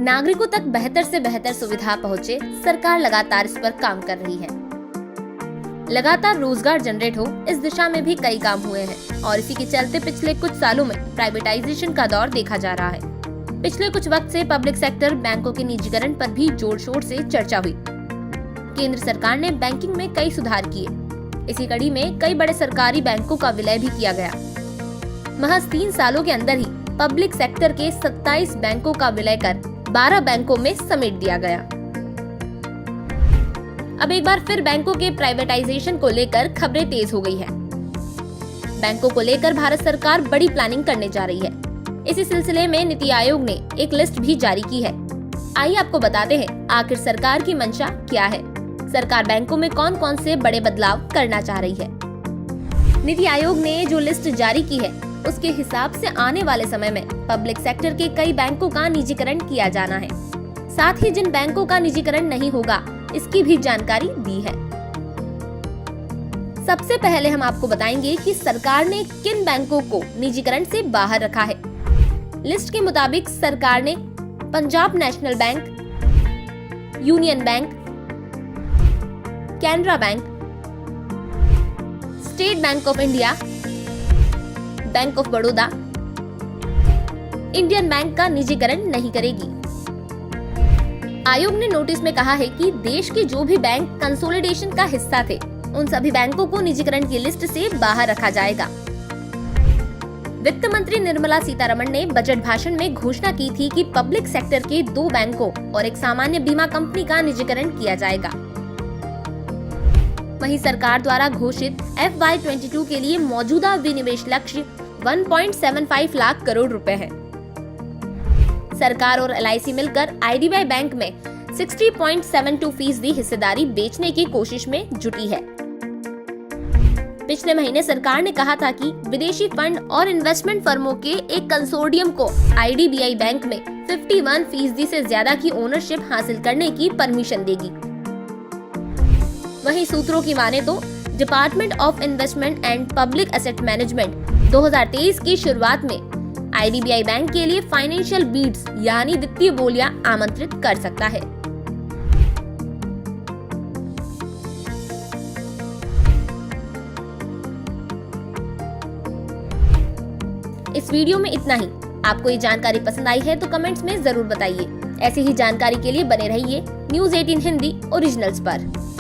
नागरिकों तक बेहतर से बेहतर सुविधा पहुंचे, सरकार लगातार इस पर काम कर रही है। लगातार रोजगार जनरेट हो, इस दिशा में भी कई काम हुए हैं और इसी के चलते पिछले कुछ सालों में प्राइवेटाइजेशन का दौर देखा जा रहा है। पिछले कुछ वक्त से पब्लिक सेक्टर बैंकों के निजीकरण पर भी जोर शोर से चर्चा हुई। केंद्र सरकार ने बैंकिंग में कई सुधार किए। इसी कड़ी में कई बड़े सरकारी बैंकों का विलय भी किया गया। महज 3 सालों के अंदर ही पब्लिक सेक्टर के 27 बैंकों का विलय कर 12 बैंकों में समेट दिया गया। अब एक बार फिर बैंकों के प्राइवेटाइजेशन को लेकर खबरें तेज हो गई है। बैंकों को लेकर भारत सरकार बड़ी प्लानिंग करने जा रही है। इसी सिलसिले में नीति आयोग ने एक लिस्ट भी जारी की है। आइए आपको बताते हैं आखिर सरकार की मंशा क्या है, सरकार बैंकों में कौन कौन से बड़े बदलाव करना चाह रही है। नीति आयोग ने जो लिस्ट जारी की है उसके हिसाब से आने वाले समय में पब्लिक सेक्टर के कई बैंकों का निजीकरण किया जाना है। साथ ही जिन बैंकों का निजीकरण नहीं होगा इसकी भी जानकारी दी है। सबसे पहले हम आपको बताएंगे कि सरकार ने किन बैंकों को निजीकरण से बाहर रखा है। लिस्ट के मुताबिक सरकार ने Punjab national bank, union bank, Canara bank, state bank of India, bank of Baroda, Indian bank का निजीकरण नहीं करेगी। आयोग ने नोटिस में कहा है कि देश के जो भी बैंक कंसोलिडेशन का हिस्सा थे उन सभी बैंकों को निजीकरण की लिस्ट से बाहर रखा जाएगा। वित्त मंत्री निर्मला सीतारमण ने बजट भाषण में घोषणा की थी कि पब्लिक सेक्टर के 2 बैंकों और एक सामान्य बीमा कंपनी का निजीकरण किया जाएगा। वहीं सरकार द्वारा घोषित FY22 के लिए मौजूदा विनिवेश लक्ष्य 1.75 लाख करोड़ रुपए है। सरकार और LIC मिलकर IDBI बैंक में 60.72% हिस्सेदारी बेचने की कोशिश में जुटी है। पिछले महीने सरकार ने कहा था कि विदेशी फंड और इन्वेस्टमेंट फर्मों के एक कंसोर्टियम को IDBI बैंक में 51% से ज्यादा की ओनरशिप हासिल करने की परमिशन देगी। वहीं सूत्रों की माने तो department of investment and public asset management 2023 की शुरुआत में IDBI बैंक के लिए फाइनेंशियल बीड्स यानी वित्तीय बोलियां आमंत्रित कर सकता है। इस वीडियो में इतना ही। आपको ये जानकारी पसंद आई है तो कमेंट्स में जरूर बताइए। ऐसी ही जानकारी के लिए बने रहिए News 18 हिंदी ओरिजिनल्स पर।